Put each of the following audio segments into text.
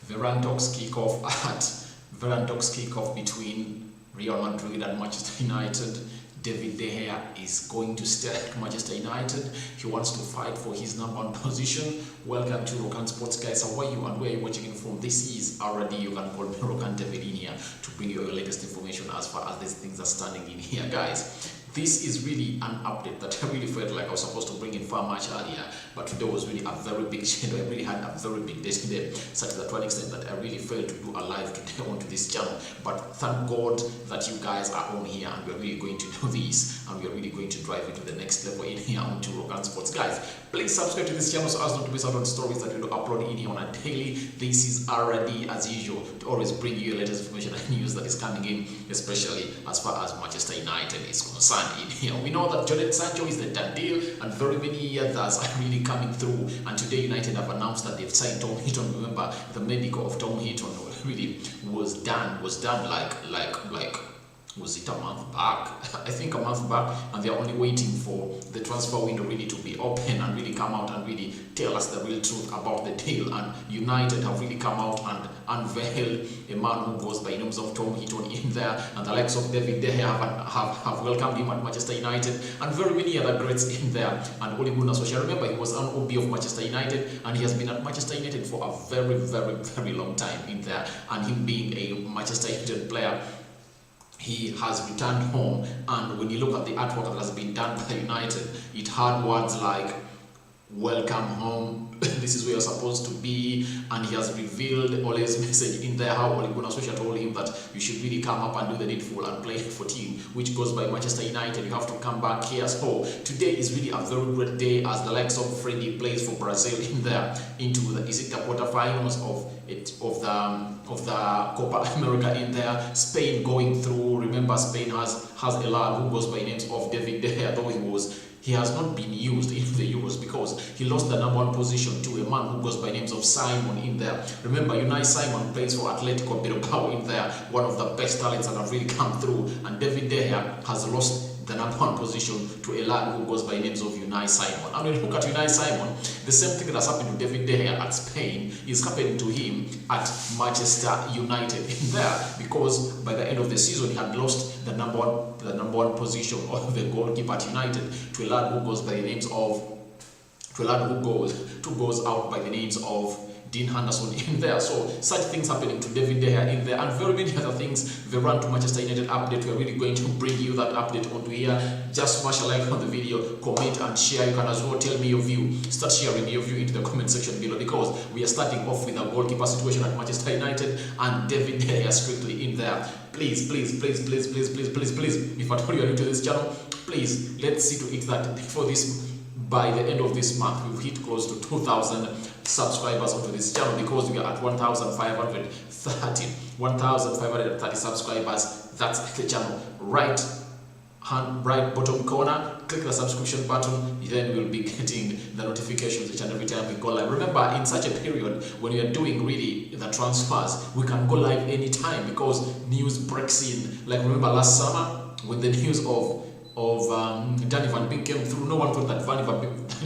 Varane talks kickoff between Real Madrid and Manchester United. David De Gea is going to stay at Manchester United. He wants to fight for his #1 position. Welcome to Rokan Sports, guys. How are you and where are you watching it from? This is already, you can call me Rokan David in here to bring you your latest information as far as these things are standing in here, guys. This is really an update that I really felt like I was supposed to bring in far much earlier, but today was really a very big schedule. I really had a very big day today, such that to an extent that I really failed to do a live today onto this channel. But thank God that you guys are on here and we're really going to do this, and we're really going to drive it to the next level in here onto Rokan Sports. Guys, please subscribe to this channel so as not to miss out on stories that we will upload in here on a daily. This is already, as usual, to always bring you latest information and news that is coming in, especially as far as Manchester United is concerned. In here, we know that Jadon Sancho is the done deal, and very many others are really coming through. And today, United have announced that they've signed Tom Heaton. Remember, the medical of Tom Heaton really was done like was it a month back? I think a month back, and they're only waiting for the transfer window really to be open and really come out and really tell us the real truth about the deal. And United have really come out and unveiled a man who goes by the names of Tom Heaton in there, and the likes of David De Gea have welcomed him at Manchester United, and very many other greats in there. And Ole Gunnar Solskjaer, remember, he was an OB of Manchester United, and he has been at Manchester United for a very long time in there. And him being a Manchester United player, he has returned home, and when you look at the artwork that has been done by United, it had words like "Welcome home," "This is where you're supposed to be," and he has revealed Ole's message in there, how Ole Gunnar Solskjaer told him that you should really come up and do the needful and play for team, which goes by Manchester United. You have to come back here. So today is really a very great day as the likes of Freddie plays for Brazil in there into the quarterfinals of the Copa America in there. Spain going through. Remember, Spain has a lad who goes by names of David De Gea, though he has not been used in the Euros because he lost the #1 position to a man who goes by names of Simon in there. Remember, Unai Simon plays for Atletico Bilbao in there, one of the best talents that have really come through, and David De Gea has lost the #1 position to a lad who goes by names of Unai Simon. And when you look at Unai Simon, the same thing that's happened to David De Gea at Spain is happening to him at Manchester United in there, because by the end of the season he had lost the number one position of the goalkeeper at United to a lad who goes by the names of goes out by the names of Dean Henderson in there. So such things happening to David De Gea in there, and very many other things. Varane to Manchester United update. We're really going to bring you that update onto here. Just smash a like on the video, comment and share. You can as well tell me your view. Start sharing your view into the comment section below, because we are starting off with a goalkeeper situation at Manchester United and David De Gea strictly in there. Please, if at all you are new to this channel, please, let's see to it that before this, by the end of this month, we've hit close to 2,000 subscribers onto this channel, because we are at 1,530 subscribers. That's the channel. Right bottom corner, click the subscription button, then we'll be getting the notifications each and every time we go live. Remember, in such a period when we are doing really the transfers, we can go live anytime because news breaks in. Like, remember last summer when the news of Danny Van Beek came through, no one thought that Danny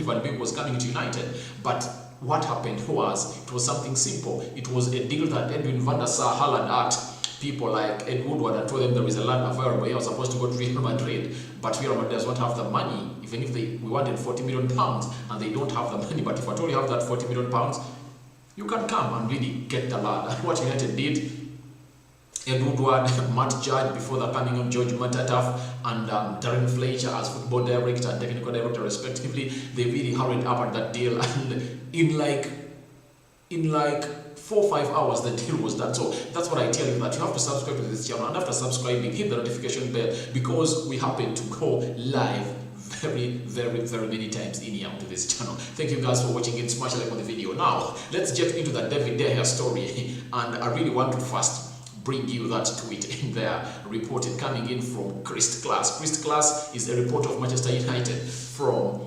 Van Beek was coming to United. But what happened was, it was something simple. It was a deal that Edwin van der Sar Haaland at people like Ed Woodward and told them there is a land available. He was supposed to go to Real Madrid, but Real Madrid does not have the money. Even if we wanted £40 million and they don't have the money, but if at all you have that £40 million, you can come and really get the lad. And what United did, Ed Woodward, Matt Judge, before the coming on George Matataf, and Darren Fletcher as football director and technical director respectively, they really hurried up at that deal, and in like 4 or 5 hours the deal was done. So that's what I tell you, that you have to subscribe to this channel, and after subscribing, hit the notification bell, because we happen to go live very many times in here onto this channel. Thank you guys for watching it. Smash a like on the video. Now let's get into the David De Gea story, and I really want to first bring you that tweet in there, reported coming in from Chris Class. Chris Class is a reporter of Manchester United from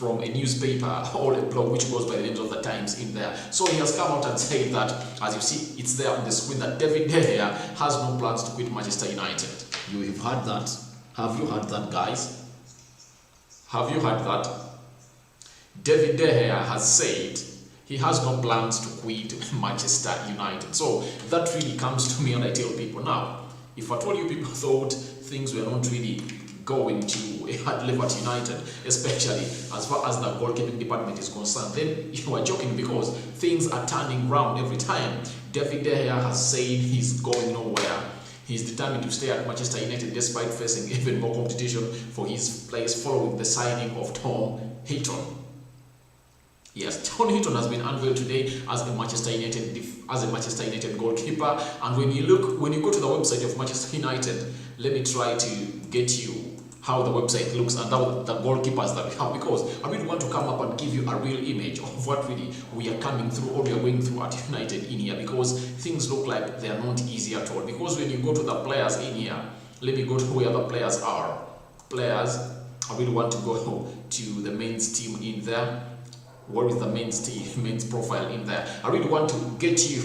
a newspaper or a blog which goes by the names of the Times in there. So he has come out and said that, as you see, it's there on the screen, that David De Gea has no plans to quit Manchester United. You have heard that? Have you heard that, guys? Have you heard that? David De Gea has said he has no plans to quit Manchester United. So that really comes to me, and I tell people now, if at all you people thought things were not really going to a hard level at United, especially as far as the goalkeeping department is concerned, then you are joking, because things are turning round every time. David De Gea has said he's going nowhere. He's determined to stay at Manchester United despite facing even more competition for his place following the signing of Tom Heaton. Yes, Tom Heaton has been unveiled today as a Manchester United goalkeeper. And when you go to the website of Manchester United, let me try to get you how the website looks and how the goalkeepers that we have, because I really want to come up and give you a real image of what really we are coming through or we are going through at United in here, because things look like they are not easy at all. Because when you go to the players in here, let me go to where the players are. Players, I really want to go to the men's team in there. Where is the men's profile in there? I really want to get you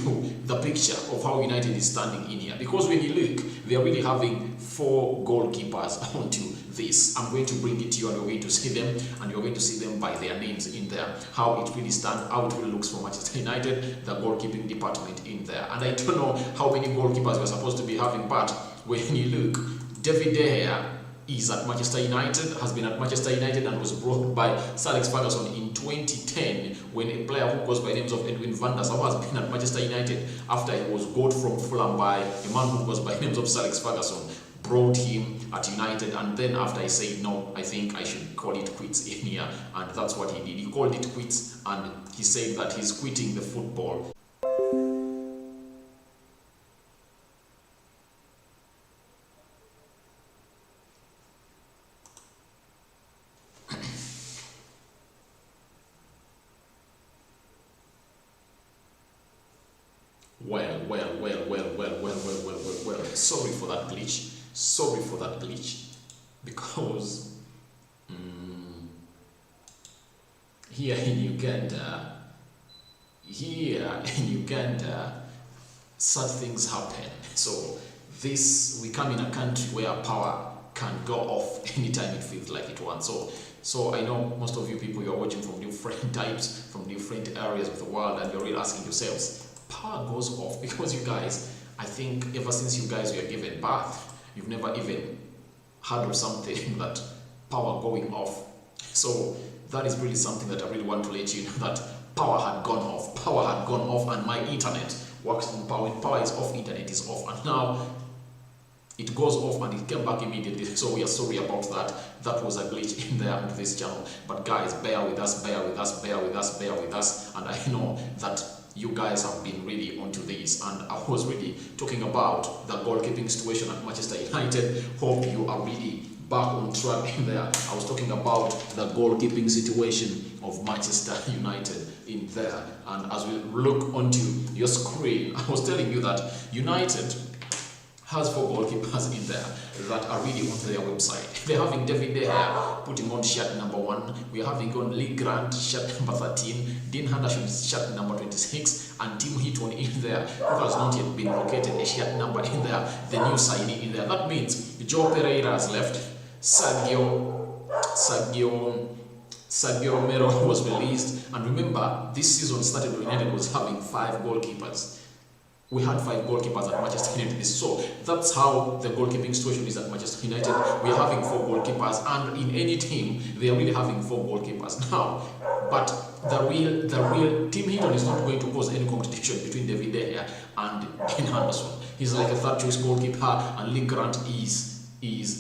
the picture of how United is standing in here, because when you look, they are really having 4 goalkeepers onto this. I'm going to bring it to you, and you're going to see them, and you're going to see them by their names in there, how it really stands, how it really looks for Manchester United, the goalkeeping department in there. And I don't know how many goalkeepers we're supposed to be having, but when you look, David De Gea is at Manchester United, has been at Manchester United, and was brought by Sir Alex Ferguson in 2010 when a player who goes by the names of Edwin van der Sar has been at Manchester United after he was got from Fulham by a man who goes by the names of Sir Alex Ferguson, brought him at United, and then after he said, no, I think I should call it quits in here, and that's what he did. He called it quits, and he said that he's quitting the football. Well. Sorry for that glitch. Because here in Uganda, such things happen. So we come in a country where power can go off anytime it feels like it wants. So I know most of you people, you are watching from different types, from different areas of the world, and you're really asking yourselves, power goes off because you guys, I think ever since you guys were given birth, you've never even heard of something that power going off. So that is really something that I really want to let you know, that power had gone off, and my internet works on power. When power is off, internet is off, and now it goes off and it came back immediately. So we are sorry about that. That was a glitch in there on this channel. But guys, bear with us, and I know that you guys have been really onto this, and I was really talking about the goalkeeping situation at Manchester United. Hope you are really back on track in there. I was talking about the goalkeeping situation of Manchester United in there, and as we look onto your screen, I was telling you that United has 4 goalkeepers in there that are really on their website. They're having David De Gea putting on shirt number 1. We're having on Lee Grant shirt number 13, Dean Henderson shirt number 26, and Tim Heaton in there, who has not yet been located a shirt number in there, the new signing in there. That means Joe Pereira has left, Sergio Romero was released, and remember, this season started when United was having 5 goalkeepers. We had 5 goalkeepers at Manchester United. So that's how the goalkeeping situation is at Manchester United. We are having 4 goalkeepers, and in any team, they are really having 4 goalkeepers now. But the real Tim Heaton is not going to cause any competition between David De Gea and Dean Henderson. He's like a 3rd choice goalkeeper, and Lee Grant is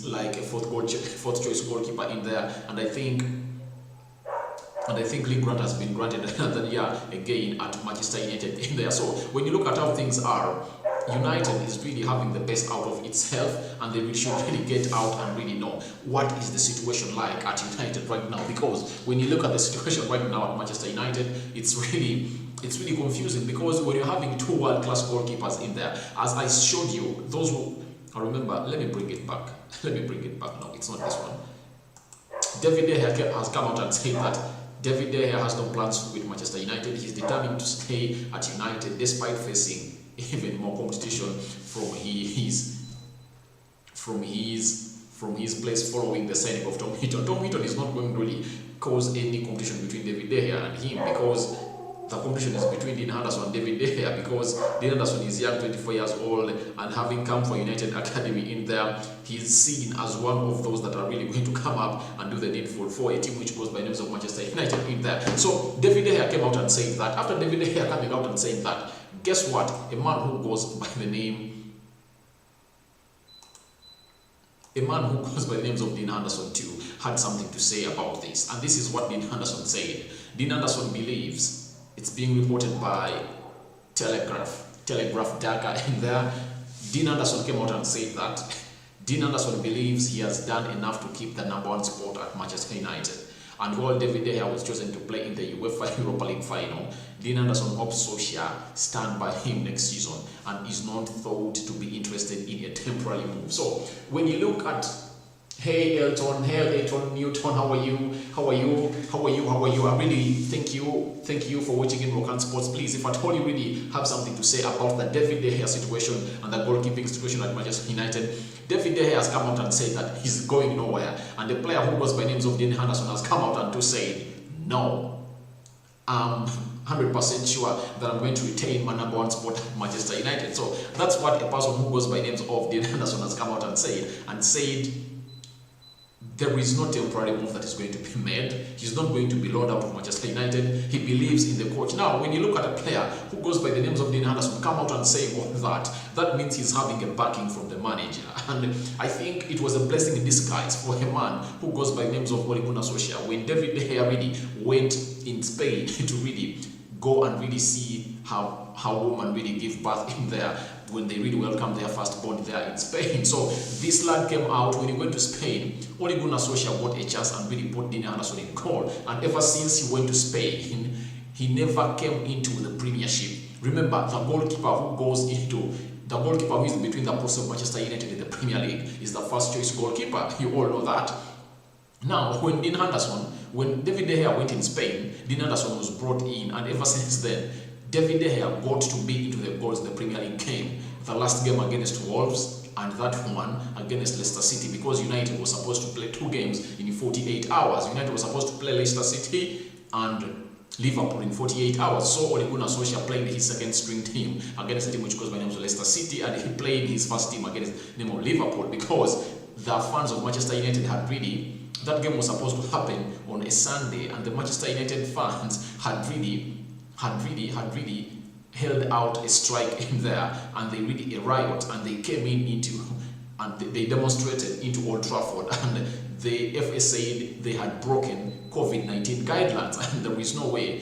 like a 4th choice goalkeeper in there. And I think Lee Grant has been granted another year again at Manchester United in there. So when you look at how things are, United is really having the best out of itself, and they should really get out and really know what is the situation like at United right now. Because when you look at the situation right now at Manchester United, it's really confusing, because when you're having 2 world-class goalkeepers in there, as I showed you, those who I remember, let me bring it back. No, it's not this one. David De Gea has come out and said that David De Gea has no plans with Manchester United. He's determined to stay at United despite facing even more competition from his place following the signing of Tom Heaton. Tom Heaton is not going to really cause any competition between David De Gea and him, because the competition is between Dean Henderson and David De Gea, because Dean Henderson is young, 24 years old, and having come for United Academy in there, he's seen as one of those that are really going to come up and do the needful for a team which goes by the names of Manchester United in there. So David De Gea came out and said that. After David De Gea coming out and saying that, guess what? A man who goes by the names of Dean Henderson too had something to say about this, and this is what Dean Henderson said. Dean Henderson believes, it's being reported by Telegraph Daka in there, Dean Henderson came out and said that Dean Henderson believes he has done enough to keep the #1 spot at Manchester United. And while David De Gea was chosen to play in the UEFA Europa League final, Dean Henderson hopes Solskjaer stand by him next season and is not thought to be interested in a temporary move. So when you look at Hey Elton Newton, how are you? I really thank you for watching in Rokan Sports. Please, if at all you really have something to say about the David De Gea situation and the goalkeeping situation at Manchester United, David De Gea has come out and said that he's going nowhere, and the player who goes by names of Dean Henderson has come out and to say, no, I'm 100% sure that I'm going to retain my #1 spot at Manchester United. So that's what a person who goes by names of Dean Henderson has come out and said there is no temporary move that is going to be made. He's not going to be loaned out of Manchester United. He believes in the coach. Now, when you look at a player who goes by the names of Dean Henderson come out and say all that means he's having a backing from the manager. And I think it was a blessing in disguise for a man who goes by names of Ole Gunnar Solskjaer when David De Gea really went in Spain to really go and really see how women really give birth in there when they really welcome their firstborn there in Spain. So this lad came out when he went to Spain. Ole Gunnar Solskjaer got a chance and really put Dean Henderson in goal. And ever since he went to Spain, he never came into the Premiership. Remember, the goalkeeper who is between the posts of Manchester United in the Premier League is the first choice goalkeeper. You all know that. Now, when David De Gea went in Spain, Dean Henderson was brought in, and ever since then, David De Gea got to be into the goals in the Premier League game. The last game against Wolves and that one against Leicester City, because United was supposed to play 2 games in 48 hours. United was supposed to play Leicester City and Liverpool in 48 hours. So Ole Gunnar Solskjaer played his second string team against a team which goes by the name of Leicester City, and he played his first team against the name of Liverpool, because the fans of Manchester United had really, that game was supposed to happen on a Sunday, and the Manchester United fans had really held out a strike in there, and they really a riot, and they came and they demonstrated into Old Trafford, and the FA said they had broken COVID-19 guidelines, and there is no way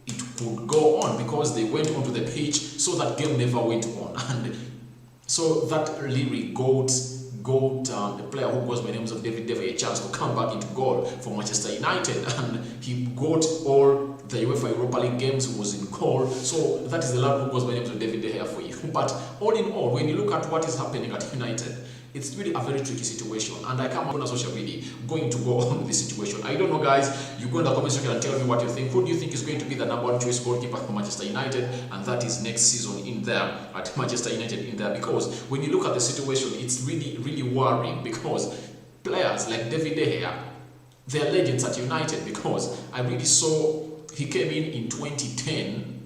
it could go on because they went onto the pitch, so that game never went on. And so that really got the player who goes by names of David De Gea a chance to come back into goal for Manchester United, and he got all the UEFA Europa League games, was in goal. So that is the lad who goes by names of David De Gea for you. But all in all, when you look at what is happening at United, it's really a very tricky situation, and I come on social media going to go on with this situation. I don't know, guys. You go in the comment section and tell me what you think. Who do you think is going to be the #1 choice goalkeeper for Manchester United, and that is next season in there at Manchester United in there? Because when you look at the situation, it's really worrying, because players like David De Gea, they're legends at United, because I really saw he came in 2010.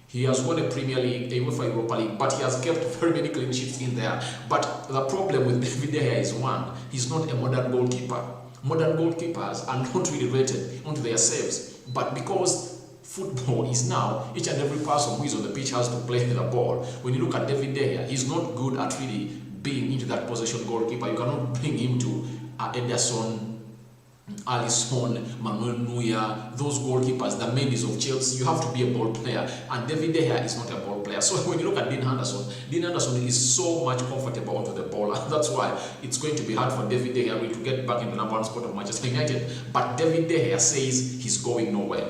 He has won a Premier League, a UEFA Europa League, but he has kept very many clean sheets in there. But the problem with David De Gea is one, he's not a modern goalkeeper. Modern goalkeepers are not really rated onto their saves. But because football is now, each and every person who is on the pitch has to play the ball. When you look at David De Gea, he's not good at really being into that possession goalkeeper. You cannot bring him to Ederson, Alisson, Manuel Neuer, those goalkeepers, the Mendes of Chelsea. You have to be a ball player, and David De Gea is not a ball player. So when you look at Dean Henderson is so much comfortable onto the ball, and that's why it's going to be hard for David De Gea to get back in the #1 spot of Manchester United. But David De Gea says he's going nowhere.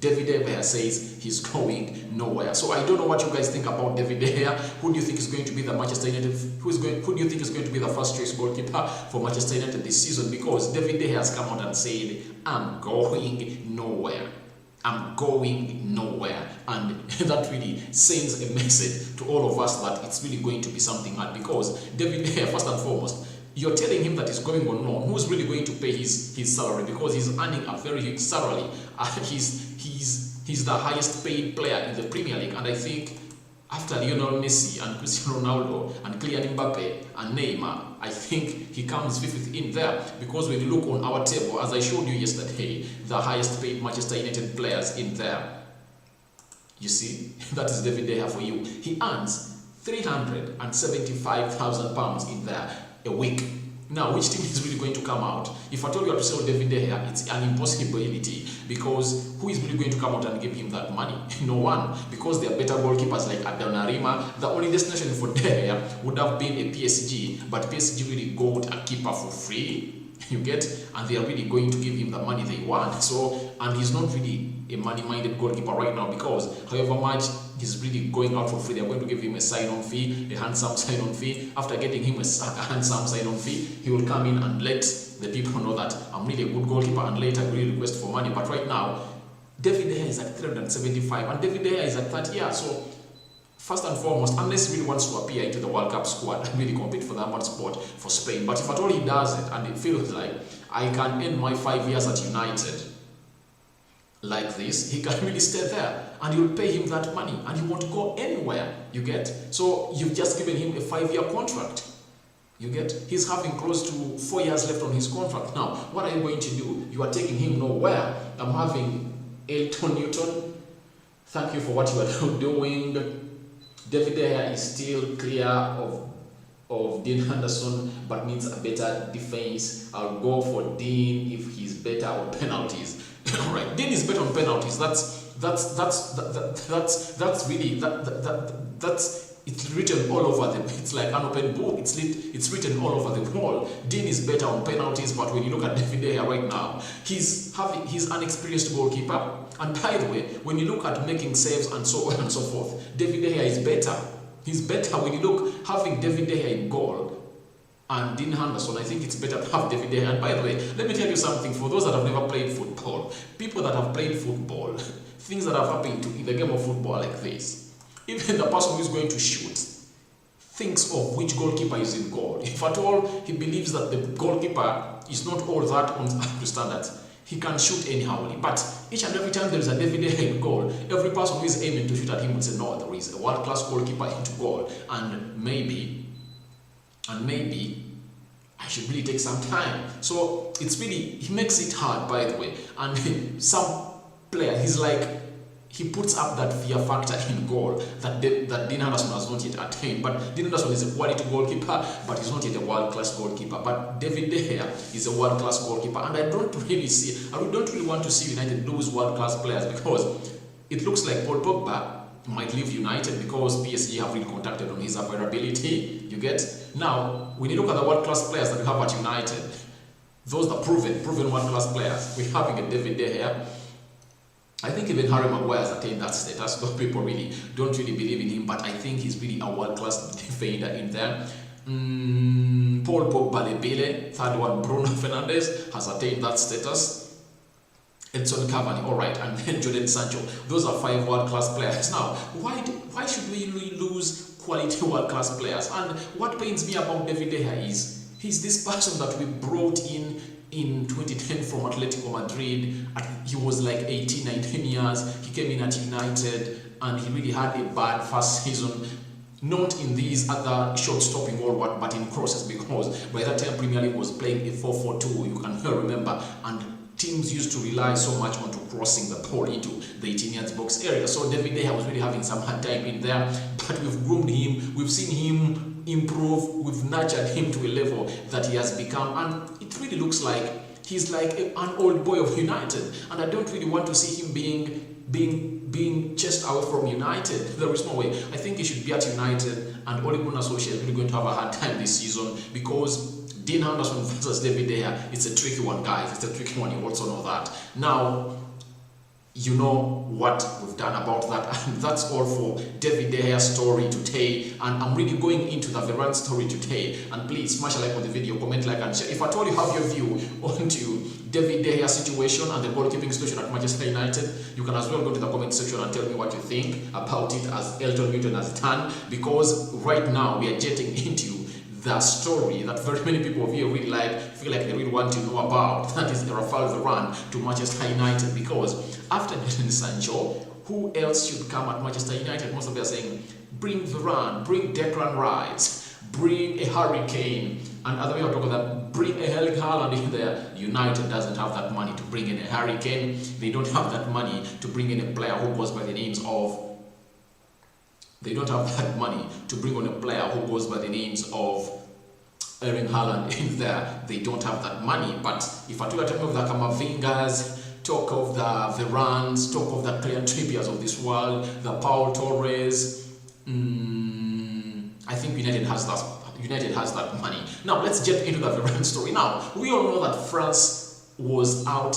David De Gea says he's going nowhere. So I don't know what you guys think about David De Gea. Who do you think is going to be the Manchester United? Who do you think is going to be the first choice goalkeeper for Manchester United this season? Because David De Gea has come out and said, I'm going nowhere. I'm going nowhere. And that really sends a message to all of us that it's really going to be something hard, because David De Gea, first and foremost, you're telling him that he's going on loan. Who's really going to pay his salary? Because he's earning a very huge salary. He's the highest paid player in the Premier League, and I think after Lionel Messi and Cristiano Ronaldo and Kylian Mbappe and Neymar, I think he comes fifth in there, because when you look on our table, as I showed you yesterday, the highest paid Manchester United players in there, you see, that is David De Gea for you. He earns £375,000 in there a week. Now, which team is really going to come out? If I told you to sell David De Gea, it's an impossibility, because who is really going to come out and give him that money? No one, because there are better goalkeepers like Adonarima. The only destination for De Gea would have been a PSG, but PSG really got a keeper for free. You get, and they are really going to give him the money they want. So, and he's not really a money-minded goalkeeper right now, because however much he's really going out for free, they're going to give him a sign-on fee, a handsome sign-on fee. After getting him a handsome sign-on fee, he will come in and let the people know that I'm really a good goalkeeper, and later really request for money. But right now, David De Gea is at 375, and David De Gea is at 30 years. So first and foremost, unless he really wants to appear into the World Cup squad and really compete for that one spot for Spain. But if at all he does it, and it feels like I can end my 5 years at United like this, he can really stay there, and you'll pay him that money, and he won't go anywhere. You get? So you've just given him a 5-year contract. You get? He's having close to 4 years left on his contract. Now, what are you going to do? You are taking him nowhere. I'm having Elton Newton. Thank you for what you are doing. David De Gea is still clear of Dean Henderson, but needs a better defense. I'll go for Dean if he's better on penalties. Right, Dean is better on penalties. That's it's written all over them. It's like an open book. It's written all over the wall. Dean is better on penalties, but when you look at David De Gea right now, he's an experienced goalkeeper. And by the way, when you look at making saves and so on and so forth, David De Gea is better. He's better when you look having David De Gea in goal and Dean Henderson. I think it's better to have David De Gea. And by the way, let me tell you something. For those that have never played football, people that have played football, things that have happened in the game of football are like this. Even the person who is going to shoot thinks of which goalkeeper is in goal. If at all he believes that the goalkeeper is not all that on up to standards, he can shoot anyhow. But each and every time there is a David De Gea in goal, every person who is aiming to shoot at him would say, no, there is a world-class goalkeeper into goal, and maybe I should really take some time. So it's really, he makes it hard, by the way. And some player, he puts up that fear factor in goal that Dean Henderson has not yet attained. But Dean Henderson is a quality goalkeeper, but he's not yet a world-class goalkeeper. But David De Gea is a world-class goalkeeper, and I don't really want to see United lose world-class players, because it looks like Paul Pogba might leave United because PSG have really contacted on his availability. You get? Now, when you look at the world-class players that we have at United, those are proven world-class players. We're having a David De Gea. I think even Harry Maguire has attained that status. Those people really don't really believe in him, but I think he's really a world-class defender in there. Paul Pogba, Lebele, third one, Bruno Fernandes has attained that status. Edson Cavani, all right, and then Jadon Sancho. Those are 5 world-class players. Now, why should we lose quality world-class players? And what pains me about David De Gea is he's this person that we brought in 2010 from Atletico Madrid. He was like 18, 19 years. He came in at United, and he really had a bad first season. Not in these other short-stopping or what, but in crosses, because by that time Premier League was playing a 4-4-2. You can remember, and teams used to rely so much onto crossing the ball into the 18-yard box area. So David De Gea was really having some hard time in there, but we've groomed him, we've seen him improve, we've nurtured him to a level that he has become, and it really looks like he's like an old boy of United, and I don't really want to see him being chased away from United. There is no way. I think he should be at United, and Ole Gunnar Solskjaer is really going to have a hard time this season, because Dean Henderson versus David De Gea, it's a tricky one, guys. It's a tricky one. You also know that. Now, you know what we've done about that, and that's all for David De Gea's story today. And I'm really going into the Varane story today. And please smash a like on the video, comment, like, and share. If at all you have your view onto David De Gea's situation and the goalkeeping situation at Manchester United, you can as well go to the comment section and tell me what you think about it, as Elton Newton has done, because right now we are jetting into the story that very many people here really feel like they really want to know about. That is Rafael Varane to Manchester United, because after Jadon Sancho, who else should come at Manchester United? Most of them are saying, bring Varane, bring Declan Rice, bring a Hurricane, and other people are talking about bring a Erling Haaland in there. United doesn't have that money to bring in a Hurricane. They don't have that money to bring in a player who goes by the names of. They don't have that money to bring on a player who goes by the names of Erling Haaland in there. They don't have that money. But if I talk of the Camavingas, talk of the Varanes, talk of the Kylian Trippiers of this world, the Paul Torres, I think United has that money. Now let's get into the Varane story. Now we all know that France was out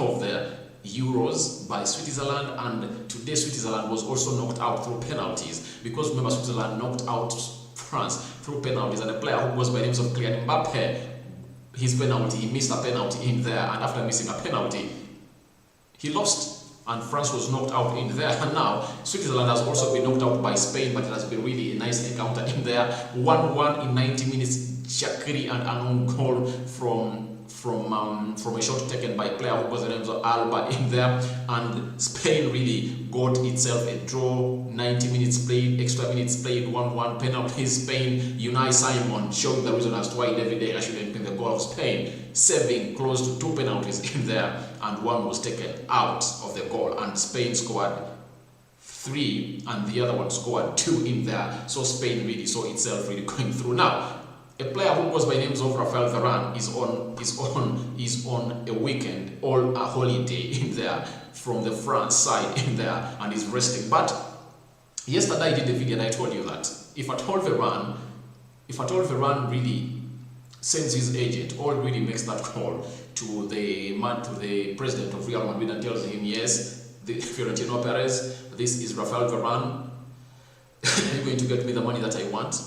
of the Euros by Switzerland, and today Switzerland was also knocked out through penalties, because remember Switzerland knocked out France through penalties, and a player who goes by the names of Kylian Mbappe, his penalty, he missed a penalty in there, and after missing a penalty he lost, and France was knocked out in there. And now Switzerland has also been knocked out by Spain, but it has been really a nice encounter in there. 1-1 in 90 minutes. Shaqiri and an own goal from a shot taken by a player who was the name of Alba in there, and Spain really got itself a draw. 90 minutes played, extra minutes played, 1-1 penalties. Spain, Unai Simon showing the reason as to why David De Gea shouldn't win the goal of Spain, saving close to 2 penalties in there, and one was taken out of the goal, and Spain scored 3 and the other one scored 2 in there. So Spain really saw itself really going through. Now a player who goes by names of Rafael Varane is on a weekend or a holiday in there from the France side in there, and is resting. But yesterday I did a video and I told you that if at all Varane really sends his agent or really makes that call to the president of Real Madrid and tells him, yes, the Florentino Perez, this is Rafael Varane, are you going to get me the money that I want?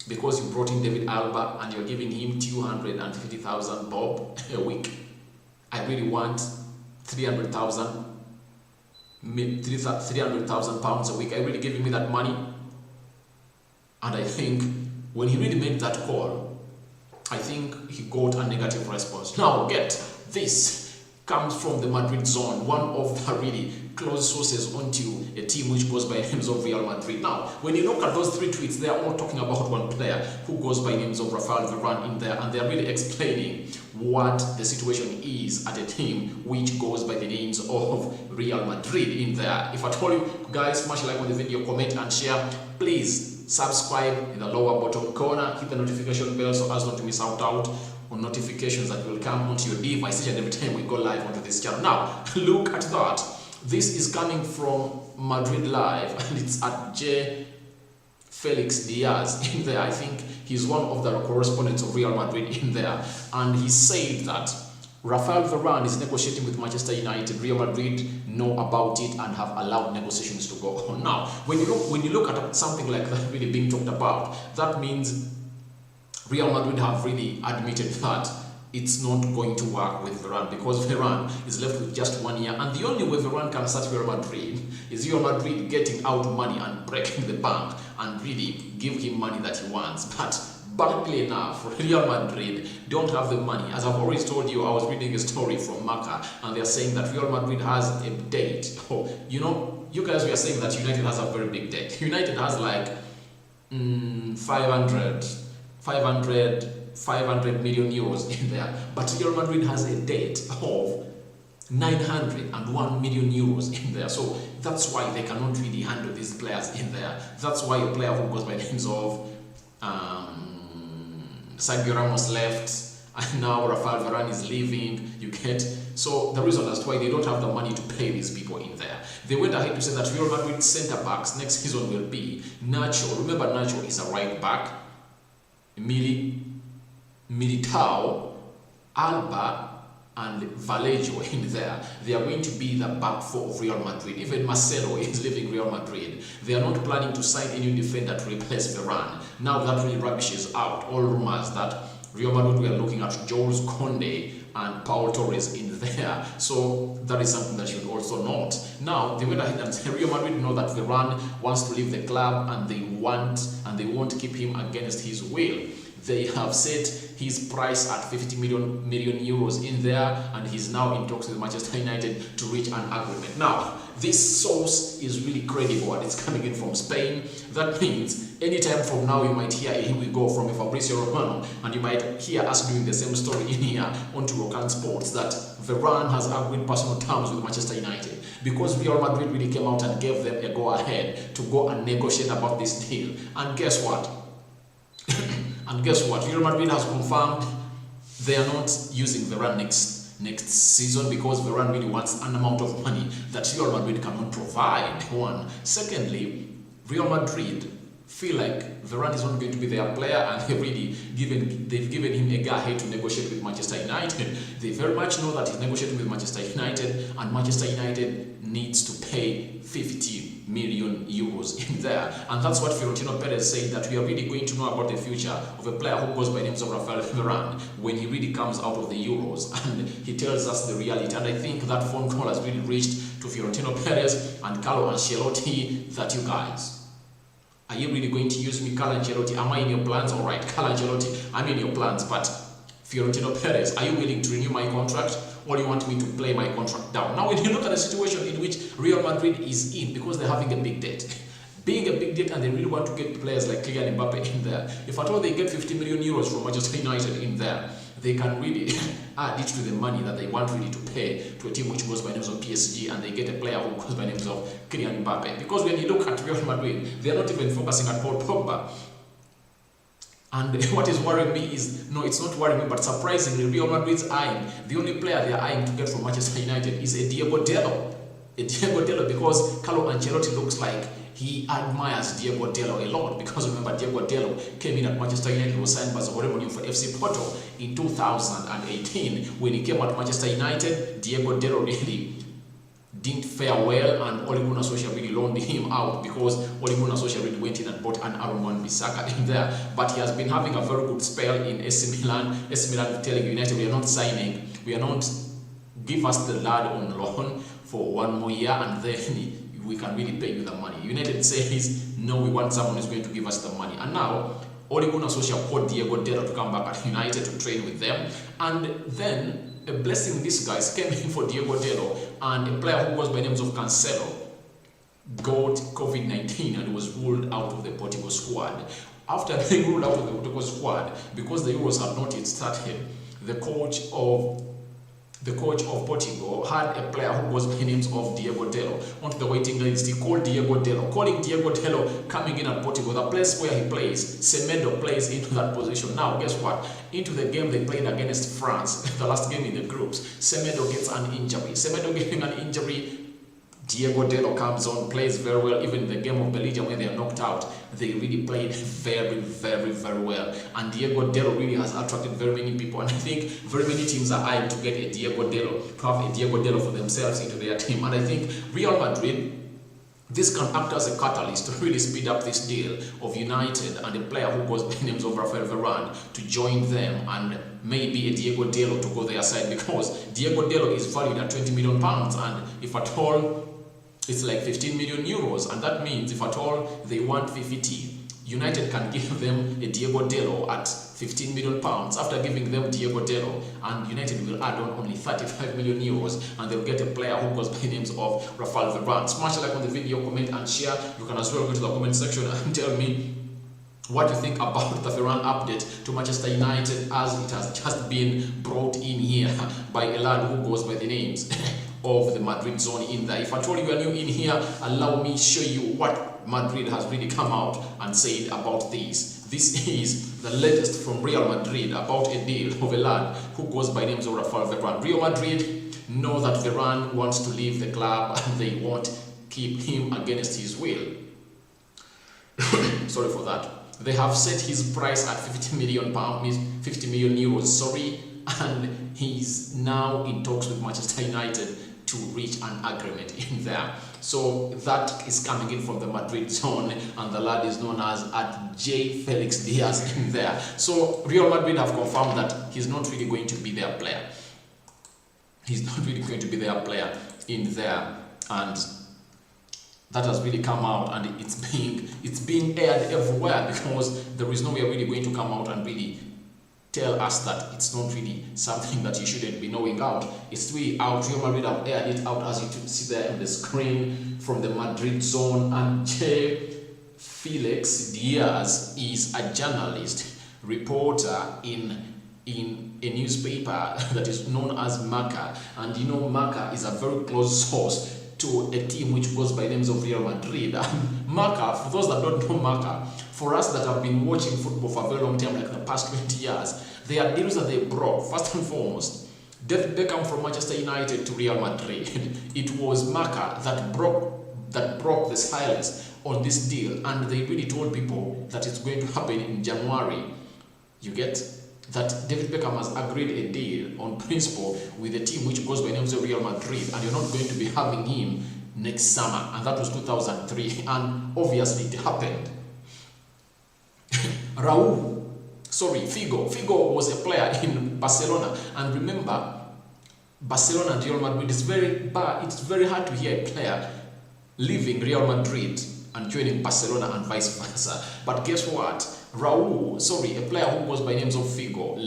Because you brought in David Alba and you're giving him 250,000 bob a week. I really want 300,000 pounds a week. Are you really giving me that money? And I think when he really made that call, I think he got a negative response. Now get this comes from the Madrid zone, one of the really close sources onto a team which goes by names of Real Madrid. Now, when you look at those 3 tweets, they are all talking about one player who goes by names of Rafael Varane in there, and they are really explaining what the situation is at a team which goes by the names of Real Madrid in there. If I told you guys, smash like on the video, comment and share. Please subscribe in the lower bottom corner, hit the notification bell so as not to miss out on notifications that will come onto your device each and every time we go live onto this channel. Now, look at that. This is coming from Madrid Live, and it's at J. Felix Diaz in there. I think he's one of the correspondents of Real Madrid in there, and he said that Rafael Varane is negotiating with Manchester United. Real Madrid know about it and have allowed negotiations to go on. Now, when you look at something like that really being talked about, that means Real Madrid have really admitted that it's not going to work with Varane, because Varane is left with just 1 year, and the only way Varane can start Real Madrid is Real Madrid getting out money and breaking the bank and really give him money that he wants. But badly enough, Real Madrid don't have the money. As I've always told you, I was reading a story from Marca, and they're saying that Real Madrid has a debt. Oh, you know, you guys were saying that United has a very big debt. United has like 500 million euros in there, but Real Madrid has a debt of 901 million euros in there. So that's why they cannot really handle these players in there. That's why a player who goes by the names of Sergio Ramos left, and now Rafael Varane is leaving. You get, so the reason as to why they don't have the money to pay these people in there. They went ahead to say that Real Madrid centre backs next season will be Nacho. Remember, Nacho is a right back. Militao, Alba, and Vallejo in there. They are going to be the back four of Real Madrid. Even Marcelo is leaving Real Madrid. They are not planning to sign any defender to replace Varane. Now that really rubbishes out all rumors that Real Madrid were looking at Jules Koundé and Paul Torres in there. So that is something that you should also note. Now they went ahead and said Real Madrid know that Varane wants to leave the club, and they won't keep him against his will. They have set his price at 50 million euros in there, and he's now in talks with Manchester United to reach an agreement. Now, this source is really credible and it's coming in from Spain. That means anytime from now you might hear here we go from a Fabrizio Romano, and you might hear us doing the same story in here onto Rokan Sports that Varane has agreed personal terms with Manchester United because Real Madrid really came out and gave them a go-ahead to go and negotiate about this deal. And guess what? Real Madrid has confirmed they are not using Varane next season because Varane really wants an amount of money that Real Madrid cannot provide. One. Secondly, Real Madrid feel like Varane is not going to be their player, and they've given him a go-ahead to negotiate with Manchester United. They very much know that he's negotiating with Manchester United, and Manchester United needs to pay 50 million euros in there. And that's what Florentino Perez said, that we are really going to know about the future of a player who goes by the name of Rafael Varane when he really comes out of the Euros and he tells us the reality. And I think that phone call has really reached to Florentino Perez and Carlo Ancelotti that you guys, are you really going to use me, Carlo Ancelotti? Am I in your plans? All right, Carlo Ancelotti, I'm in your plans, but Florentino Perez, are you willing to renew my contract, or do you want me to play my contract down? Now, when you look at the situation in which Real Madrid is in, because they're having a big debt, being a big debt, and they really want to get players like Kylian Mbappe in there. If at all they get 50 million euros from Manchester United in there, they can really add it to the money that they want really to pay to a team which goes by names of PSG, and they get a player who goes by names of Kylian Mbappe. Because when you look at Real Madrid, they are not even focusing at Paul Pogba. And what is worrying me is, no, it's not worrying me, but surprisingly, Real Madrid's eyeing, the only player they are eyeing to get from Manchester United is a Diego Dello. Because Carlo Ancelotti looks like he admires Diego Dello a lot, because remember, Diego Dello came in at Manchester United, was signed by Zoremonium for FC Porto in 2018. When he came at Manchester United, Diego Dello really didn't fare well, and Ole Gunnar Solskjaer really loaned him out because Ole Gunnar Solskjaer really went in and bought an Aaron Wan-Bissaka in there. But he has been having a very good spell in AC Milan. AC Milan telling United, we are not signing, we are not, give us the lad on loan for 1 more year and then we can really pay you the money. United says, no, we want someone who's going to give us the money. And now, Ole Gunnar Solskjaer called Diego Dello to come back at United to train with them. And then, a blessing in disguise came in for Diego Dello, and a player who goes by names of Cancelo got COVID-19 and was ruled out of the Portugal squad. After being ruled out of the Portugal squad, because the Euros had not yet started, the coach of Portugal had a player who was by the names of Diego Dello onto the waiting list. He called Diego Dello. Calling Diego Dello coming in at Portugal, the place where he plays, Semedo plays into that position. Now, guess what? Into the game they played against France, the last game in the groups, Semedo gets an injury. Semedo getting an injury, Diego Dello comes on, plays very well. Even in the game of Belgium when they are knocked out, they really played very, very, very well. And Diego Dello really has attracted very many people. And I think very many teams are eyeing to get a Diego Dello, to have a Diego Dello for themselves into their team. And I think Real Madrid, this can act as a catalyst to really speed up this deal of United and a player who goes by the names of Rafael Varane to join them, and maybe a Diego Dello to go their side, because Diego Dello is valued at 20 million pounds, and if at all it's like 15 million euros, and that means if at all they want 50, United can give them a Diego Dello at 15 million pounds. After giving them Diego Dello, and United will add on only 35 million euros, and they'll get a player who goes by the names of Rafael Varane. Smash a like on the video, comment and share. You can as well go to the comment section and tell me what you think about the Varane update to Manchester United, as it has just been brought in here by a lad who goes by the names of the Madrid zone in there. If I told you are new in here, allow me show you what Madrid has really come out and said about this. This is the latest from Real Madrid about a deal of a lad who goes by names of Rafael Varane. Real Madrid know that Varane wants to leave the club and they won't keep him against his will. Sorry for that. They have set his price at 50 million euros, sorry, and he's now in talks with Manchester United to reach an agreement in there. So that is coming in from the Madrid zone, and the lad is known as at J. Felix Diaz in there. So Real Madrid have confirmed that he's not really going to be their player. He's not really going to be their player in there, and that has really come out, and it's being aired everywhere, because there is no way really going to come out and really tell us that it's not really something that you shouldn't be knowing out. It's really out. Real Madrid have aired it out, as you can see there on the screen from the Madrid zone. And Felix Diaz is a journalist, reporter in a newspaper that is known as Marca. And you know, Marca is a very close source to a team which goes by names of Real Madrid. And Marca, for those that don't know Marca, for us that have been watching football for a very long time, like the past 20 years, there are deals that they brought. First and foremost, David Beckham from Manchester United to Real Madrid. It was Marca that broke the silence on this deal, and they really told people that it's going to happen in January. You get that David Beckham has agreed a deal on principle with a team which goes by names of Real Madrid, and you're not going to be having him next summer. And that was 2003, and obviously it happened. Figo was a player in Barcelona, and remember, Barcelona and Real Madrid is it's very hard to hear a player leaving Real Madrid and joining Barcelona and vice versa. But guess what? A player who goes by names of Figo,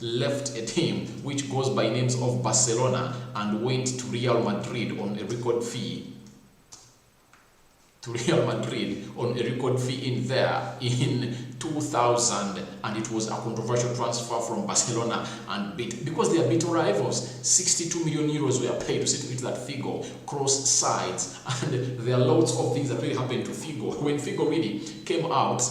left a team which goes by names of Barcelona and went to Real Madrid on a record fee. In there in 2000, and it was a controversial transfer from Barcelona, and because they are bitter rivals. 62 million euros were paid to sit with that Figo, cross sides, and there are lots of things that really happened to Figo. When Figo really came out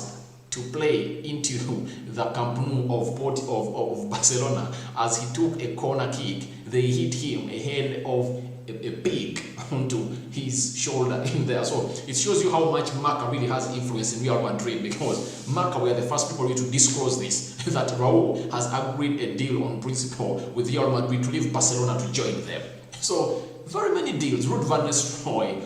to play into the Camp Nou of Barcelona, as he took a corner kick, they hit him a head of a pig onto his shoulder in there. So it shows you how much Marca really has influence in Real Madrid, because Marca were the first people to disclose this, that Raul has agreed a deal on principle with Real Madrid to leave Barcelona to join them. So very many deals. Ruud van Nistelrooy,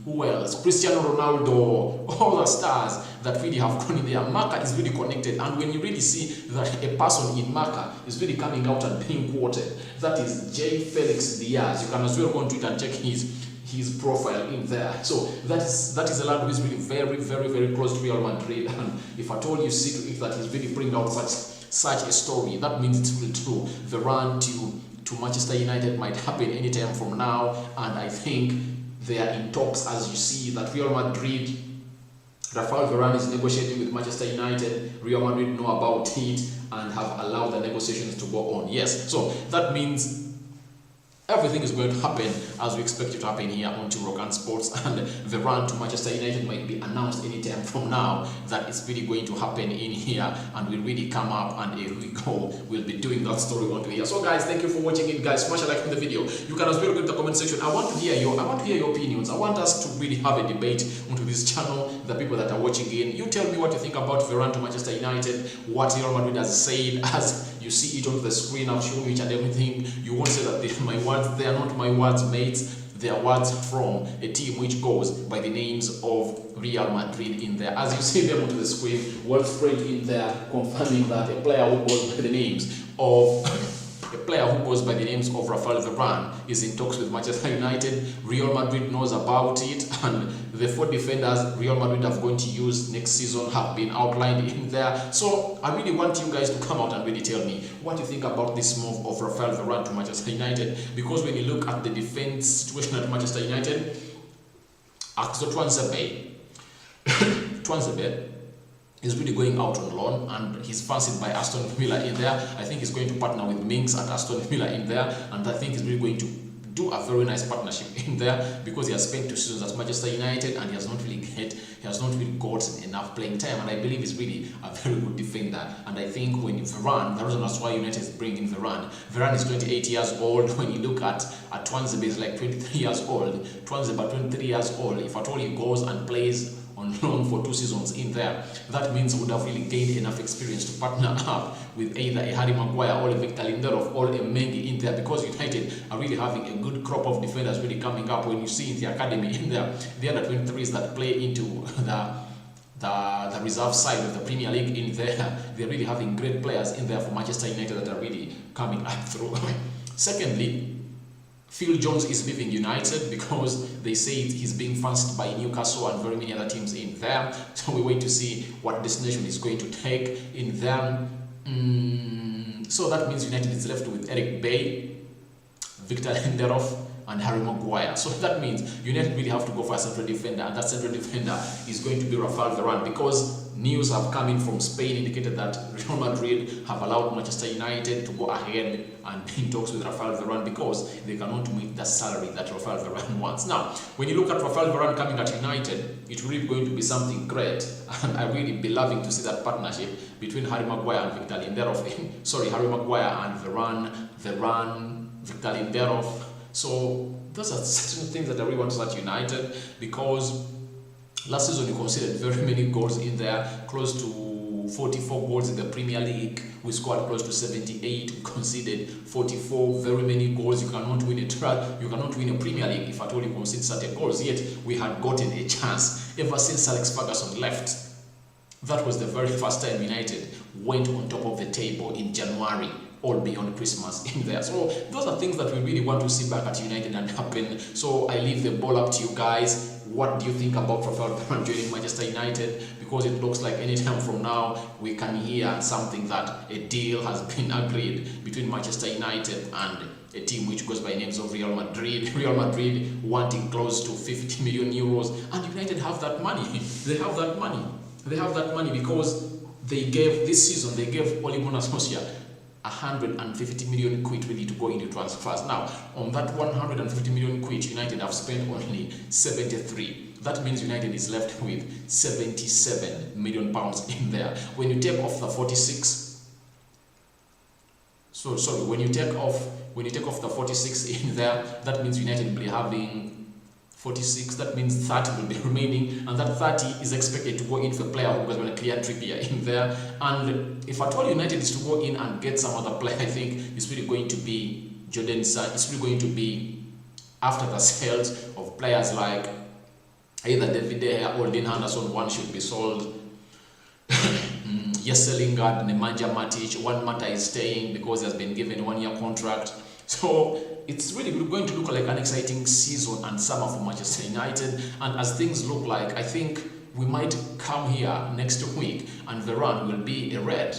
who else? Cristiano Ronaldo, all the stars that really have gone in there. Marca is really connected, and when you really see that a person in Marca is really coming out and being quoted, that is J. Felix Diaz. You can as well go on Twitter and check his profile in there. So that is a lad who is really very, very, very close to Real Madrid. And if I told you if that he's really bringing out such a story, that means it's really true. The run to Manchester United might happen anytime from now, and I think they are in talks, as you see that Real Madrid, Rafael Varane is negotiating with Manchester United. Real Madrid know about it and have allowed the negotiations to go on. Yes, so that means everything is going to happen as we expect it to happen here on Rokan Sports, and the run to Manchester United might be announced anytime from now. That is really going to happen in here, and will really come up, and here we go. We'll be doing that story onto here. So guys, thank you for watching it, guys. Smash a like in the video. You can as well go to the comment section. I want to hear your opinions. I want us to really have a debate onto this channel. The people that are watching in, you tell me what you think about the run to Manchester United, what Real Madrid has said. As you see it on the screen, I've shown you each and everything. You won't say that they're my words. They are not my words, mates. They are words from a team which goes by the names of Real Madrid in there. As you see them on the screen, well spread in there, confirming that a player who goes by the names of Rafael Varane is in talks with Manchester United. Real Madrid knows about it, and the 4 defenders Real Madrid are going to use next season have been outlined in there. So I really want you guys to come out and really tell me what you think about this move of Rafael Varane to Manchester United, because when you look at the defense situation at Manchester United, Axel Tuanzebe is really going out on loan, and he's fancied by Aston Villa in there. I think he's going to partner with Minks at Aston Villa in there, and I think he's really going to do a very nice partnership in there, because he has spent 2 seasons at Manchester United and he has not really gotten enough playing time, and I believe he's really a very good defender. And I think when Varane, the reason that's why United is bringing Varane is 28 years old. When you look at Tuanzebe is like 23 years old. Tuanzebe 23 years old. If at all he goes and plays on loan for 2 seasons in there, that means he would have really gained enough experience to partner up with either a Harry Maguire or a Victor Lindelof or a Mendy in there, because United are really having a good crop of defenders really coming up. When you see in the academy in there, the under 23s that play into the reserve side of the Premier League in there, they're really having great players in there for Manchester United that are really coming up through. Secondly, Phil Jones is leaving United because they say he's being fancied by Newcastle and very many other teams in there. So we wait to see what destination is going to take in them. So that means United is left with Eric Bay, Victor Lindelof, and Harry Maguire. So that means United really have to go for a central defender, and that central defender is going to be Rafael Varane, because news have come in from Spain indicated that Real Madrid have allowed Manchester United to go ahead and be in talks with Rafael Varane because they cannot meet the salary that Rafael Varane wants. Now, when you look at Rafael Varane coming at United, it's really going to be something great, and I really be loving to see that partnership between Harry Maguire and Victor Lindelof. Sorry, Harry Maguire and Varane, Victor Lindelof. So those are certain things that I really want to start United, because last season we conceded very many goals in there, close to 44 goals in the Premier League. We scored close to 78. We conceded 44. Very many goals. You cannot win a Premier League if at all you concede certain goals. Yet we had gotten a chance ever since Alex Ferguson left. That was the very first time United went on top of the table in January, all beyond Christmas in there. So those are things that we really want to see back at United and happen. So I leave the ball up to you guys. What do you think about Rafael Varane joining Manchester United? Because it looks like anytime from now we can hear something that a deal has been agreed between Manchester United and a team which goes by names of Real Madrid. Real Madrid wanting close to 50 million euros, and United have that money. They have that money. They have that money because they gave this season, they gave Ole Gunnar Solskjaer 150 million quid ready to go into transfers. Now, on that 150 million quid, United have spent only 73. That means United is left with 77 million pounds in there. When you take off the 46, when you take off the 46 in there, that means United will be having 46, that means 30 will be remaining, and that 30 is expected to go in for a player who was going to clear Trippier in there. And if at all United is to go in and get some other player, I think it's really going to be Jordan Sancho. It's really going to be after the sales of players like either David De Gea or Dean Henderson. One should be sold. Jesse Lingard, Nemanja Matic, Juan Mata is staying because he has been given a 1-year contract. So it's really going to look like an exciting season and summer for Manchester United. And as things look like, I think we might come here next week and Varane will be a red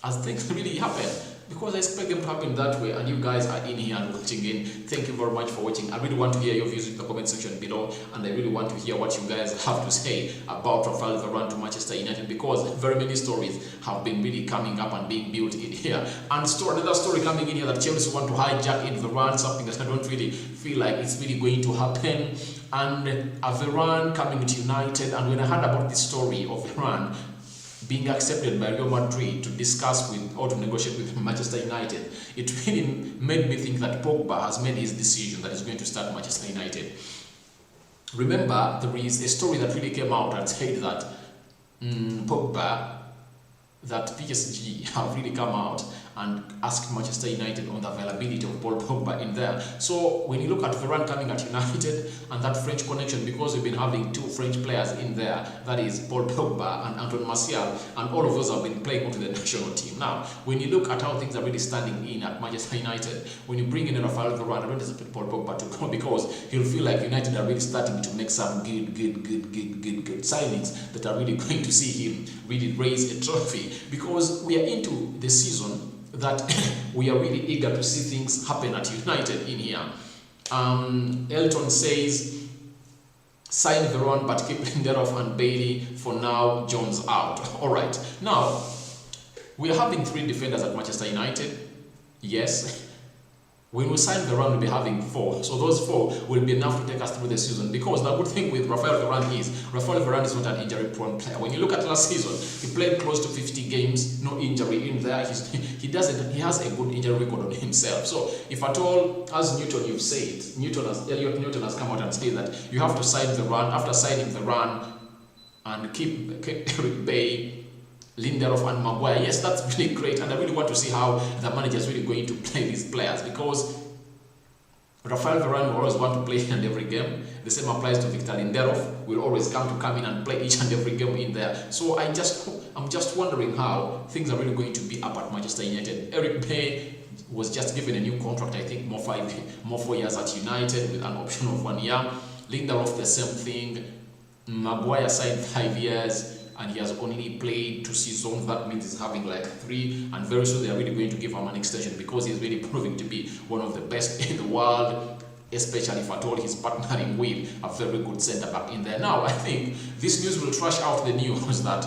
as things really happen, because I expect them to happen that way, and you guys are in here and watching in. Thank you very much for watching. I really want to hear your views in the comment section below, and I really want to hear what you guys have to say about Rafael Varane to Manchester United, because very many stories have been really coming up and being built in here. And another story coming in here that Chelsea want to hijack in Varane, something that I don't really feel like it's really going to happen. And a Varane coming to United, and when I heard about this story of Varane being accepted by Real Madrid to discuss with or to negotiate with Manchester United, it really made me think that Pogba has made his decision that he's going to start Manchester United. Remember, there is a story that really came out and said that that PSG have really come out and asked Manchester United on the availability of Paul Pogba in there. So when you look at Varane coming at United and that French connection, because we've been having two French players in there, that is Paul Pogba and Antoine Martial, and all of those have been playing onto the national team. Now, when you look at how things are really standing in at Manchester United, when you bring in Rafael Varane, I don't expect Paul Pogba to go, because he'll feel like United are really starting to make some good signings that are really going to see him really raise a trophy, because we are into the season that we are really eager to see things happen at United in here. Elton says, sign Varane but keep Lindelof and Bailey for now, Jones out. Alright, now we are having 3 defenders at Manchester United. Yes. When we sign Varane, we'll be having 4. So those 4 will be enough to take us through the season. Because the good thing with Rafael Varane is not an injury-prone player. When you look at last season, he played close to 50 games, no injury in there. He has a good injury record on himself. So if at all, as Newton, you've said, Elliot Newton has come out and said that you have to sign Varane. After signing Varane and keep Eric Bay, Lindelof and Maguire, yes, that's really great, and I really want to see how the manager is really going to play these players, because Rafael Varane will always want to play each and every game. The same applies to Victor Lindelof. Will always come in and play each and every game in there. So I'm just wondering how things are really going to be up at Manchester United. Eric Bay was just given a new contract, I think more 4 years at United with an option of 1 year. Lindelof the same thing. Maguire signed 5 years and he has only played 2 seasons. That means he's having like 3, and very soon they are really going to give him an extension because he's really proving to be one of the best in the world, especially if at all he's partnering with a very good centre back in there. Now I think this news will trash out the news that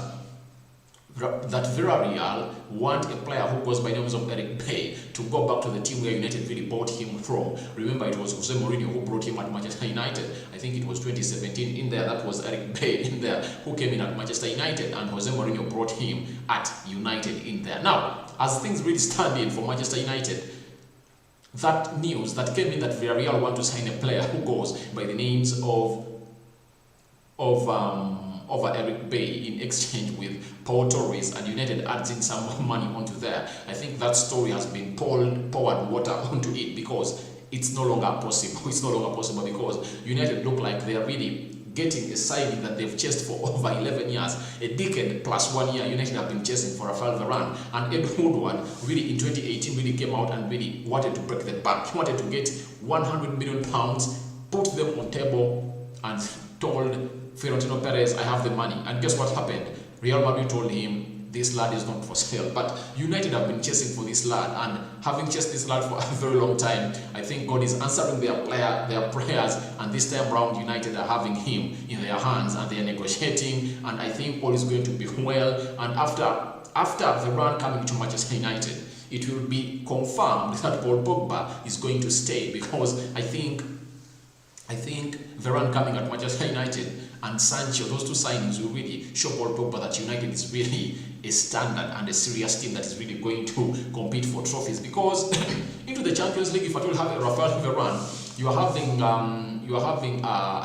Villarreal want a player who goes by the names of Eric Bay to go back to the team where United really bought him from. Remember, it was Jose Mourinho who brought him at Manchester United. I think it was 2017 in there. That was Eric Bay in there who came in at Manchester United, and Jose Mourinho brought him at United in there. Now, as things really stand in for Manchester United, that news that came in that Villarreal want to sign a player who goes by the names of Eric Bay in exchange with Paul Torres, and United adds in some money onto there. I think that story has been poured water onto it because it's no longer possible. It's no longer possible because United look like they are really getting a signing that they've chased for over 11 years, a decade plus 1 year. United have been chasing for Rafael Varane, and Ed Woodward really in 2018 really came out and really wanted to break the bank. He wanted to get £100 million, put them on table, and told Florentino Perez, I have the money. And guess what happened? Real Madrid told him, this lad is not for sale. But United have been chasing for this lad, and having chased this lad for a very long time, I think God is answering their prayers, and this time around United are having him in their hands and they are negotiating, and I think all is going to be well. And after the run coming to Manchester United, it will be confirmed that Paul Pogba is going to stay, because I think Varane coming at Manchester United and Sancho, those 2 signings will really show Paul Pogba that United is really a standard and a serious team that is really going to compete for trophies. Because into the Champions League, if at all have a Rafael Varane, you are having a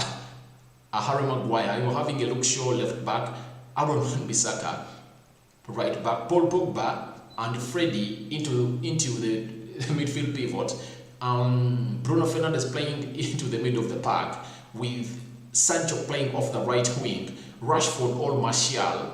Harry Maguire, you are having a Luke Shaw left back, Aaron Wan-Bissaka right back, Paul Pogba and Freddie into the midfield pivot. Bruno Fernandes playing into the middle of the park, with Sancho playing off the right wing, Rashford or Martial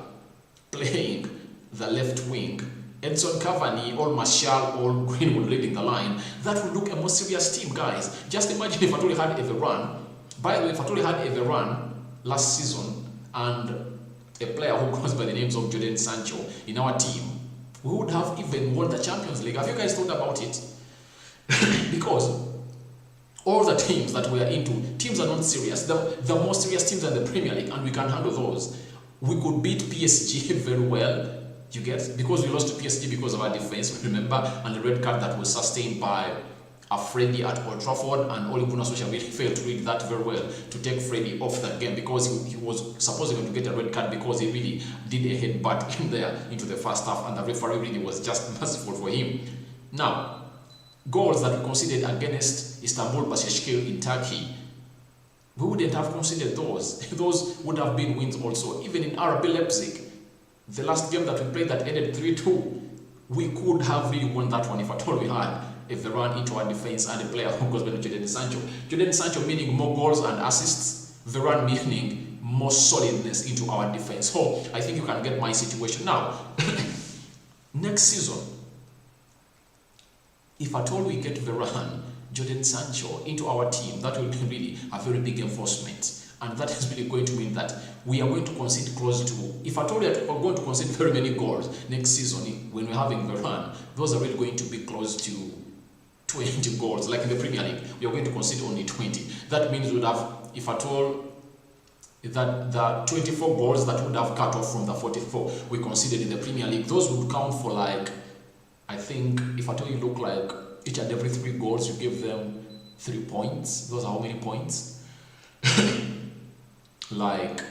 playing the left wing, Edson Cavani or Martial or Greenwood leading the line. That would look a more serious team, guys. Just imagine if Atuli had a run. By the way, if Atuli had a run last season and a player who goes by the names of Jadon Sancho in our team, we would have even won the Champions League. Have you guys thought about it? Because all the teams that we are into, teams are not serious. The most serious teams are in the Premier League, and we can handle those. We could beat PSG very well, you get, because we lost to PSG because of our defense, remember, and the red card that was sustained by Freddie at Old Trafford, and Ole Gunnar Solskjaer really failed to read that very well, to take Freddie off that game, because he was supposedly going to get a red card because he really did a headbutt in there into the first half, and the referee really was just merciful for him. Now, goals that we considered against Istanbul Başakşehir in Turkey, we wouldn't have considered those. Those would have been wins also. Even in RB Leipzig, the last game that we played that ended 3-2, we could have really won that one if at all we had a Varane into our defense and a player who goes by Jadon Sancho. Jadon Sancho meaning more goals and assists, Varane meaning more solidness into our defense. So I think you can get my situation. Now, next season, if at all we get Varane, Jadon Sancho into our team, that will be really a very big enforcement. And that is really going to mean that we are going to concede close to, if at all we are going to concede very many goals next season, when we're having Varane, those are really going to be close to 20 goals. Like in the Premier League, we are going to concede only 20. That means we would have, if at all, that the 24 goals that would have cut off from the 44 we conceded in the Premier League, those would count for, like, I think if at all you look like each and every 3 goals, you give them 3 points. Those are how many points? like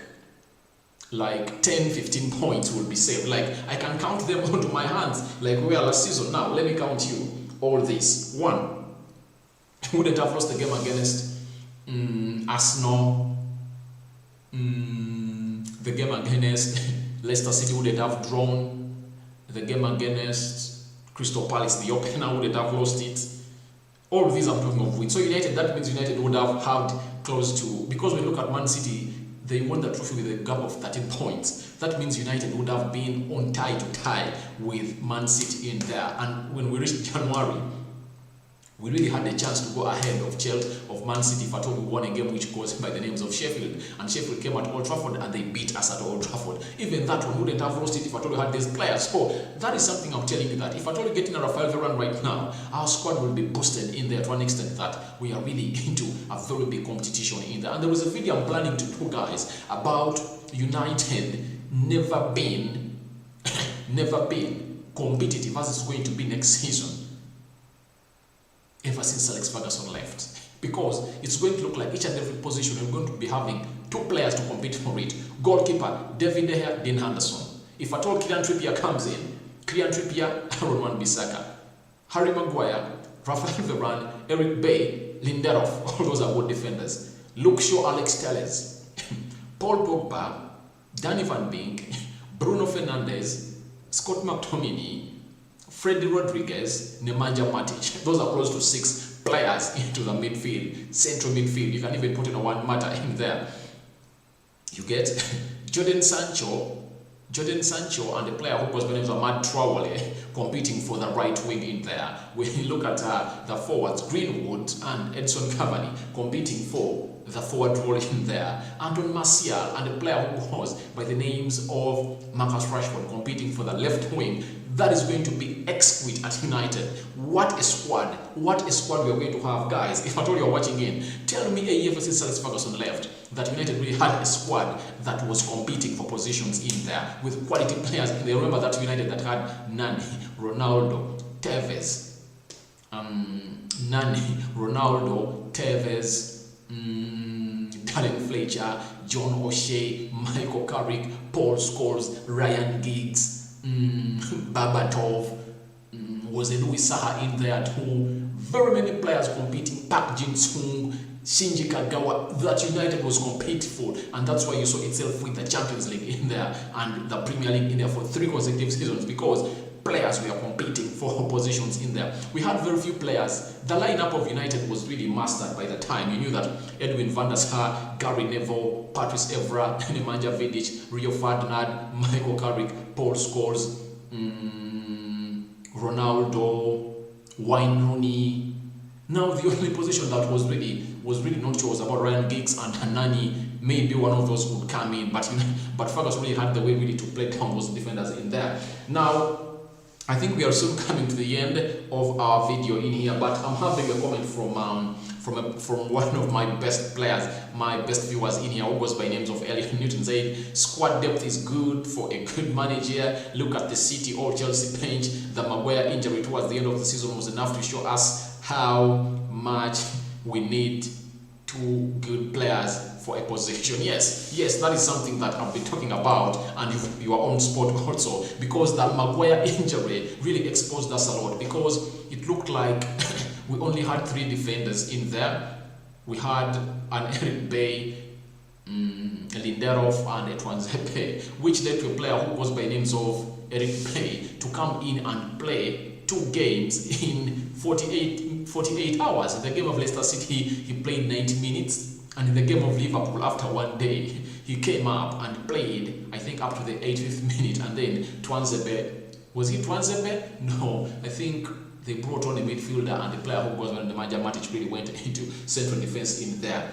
10-15 points will be saved. Like, I can count them onto my hands like we were last season. Now let me count you all this. 1, wouldn't have lost the game against Arsenal. The game against Leicester City wouldn't have drawn. The game against Crystal Palace, the opener, wouldn't have lost it. All of these I'm talking of wins. So United, that means United would have had close to, because we look at Man City, they won the trophy with a gap of 13 points. That means United would have been on tie to tie with Man City in there. And when we reached January, we really had a chance to go ahead of Chelsea, of Man City, if at all we won a game which goes by the names of Sheffield. And Sheffield came at Old Trafford and they beat us at Old Trafford. Even that one wouldn't have lost it if at all we had these players. So that is something I'm telling you, that if at all we get in a Rafael Varane right now, our squad will be boosted in there to an extent that we are really into a very big competition in there. And there was a video I'm planning to do, guys, about United never been competitive as it's going to be next season, ever since Alex Ferguson left, because it's going to look like each and every position we're going to be having two players to compete for it. Goalkeeper, David De Gea, Dean Henderson. If at all Kylian Trippier comes in, Kylian Trippier, Aaron Wan-Bissaka, Harry Maguire, Rafael Varane, Eric Bay, Lindelof, all those are good defenders. Luke Shaw, Alex Telles, Paul Pogba, Danny Van Beek, Bruno Fernandes, Scott McTominay, Freddy Rodriguez, Nemanja Matic. Those are close to 6 players into the midfield, central midfield. You can even put in a one matter in there. You get Jordan Sancho and the player who was named Ahmad Traore competing for the right wing in there. When you look at the forwards, Greenwood and Edson Cavani competing for the forward role in there. Anton Martial and the player who was by the names of Marcus Rashford competing for the left wing. That is going to be exquisite at United. What a squad we are going to have, guys. If at all you're watching in, tell me a year since Alex Ferguson left that United really had a squad that was competing for positions in there with quality players. They remember that United that had Nani, Ronaldo, Tevez, Darren Fletcher, John O'Shea, Michael Carrick, Paul Scholes, Ryan Giggs, Babatov, was a Louis Saha in there too. Very many players competing. Park Jin-sung, Shinji Kagawa, that United was competing for, and that's why you saw itself with the Champions League in there and the Premier League in there for 3 consecutive seasons, because players were competing for positions in there. We had very few players. The lineup of United was really mastered by the time. You knew that Edwin van der Sar, Gary Neville, Patrice Evra, Nemanja Vidic, Rio Ferdinand, Michael Carrick, Paul Scholes, Ronaldo, Wayne Rooney. Now the only position that was really not sure was about Ryan Giggs and Hanani. Maybe one of those would come in, but Ferguson really had the way really to play down those defenders in there. Now, I think we are soon coming to the end of our video in here, but I'm having a comment from one of my best players, my best viewers in here, who goes by names of Elliot Newton, said squad depth is good for a good manager. Look at the City or Chelsea bench. The Maguire injury towards the end of the season was enough to show us how much we need 2 good players for a position. Yes, that is something that I've been talking about, and you are on spot also, because that Maguire injury really exposed us a lot, because it looked like we only had 3 defenders in there. We had an Eric Bay, Lindelof and Twanzebe, which led to a player who goes by names of Eric Bay to come in and play 2 games in 48 hours. In the game of Leicester City, he played 90 minutes. And in the game of Liverpool, after 1 day, he came up and played, I think, up to the 85th minute. And then Twanzebe, was he Twanzebe? No, I think they brought on a midfielder, and the player who was on the Nemanja Matic really went into central defense in there.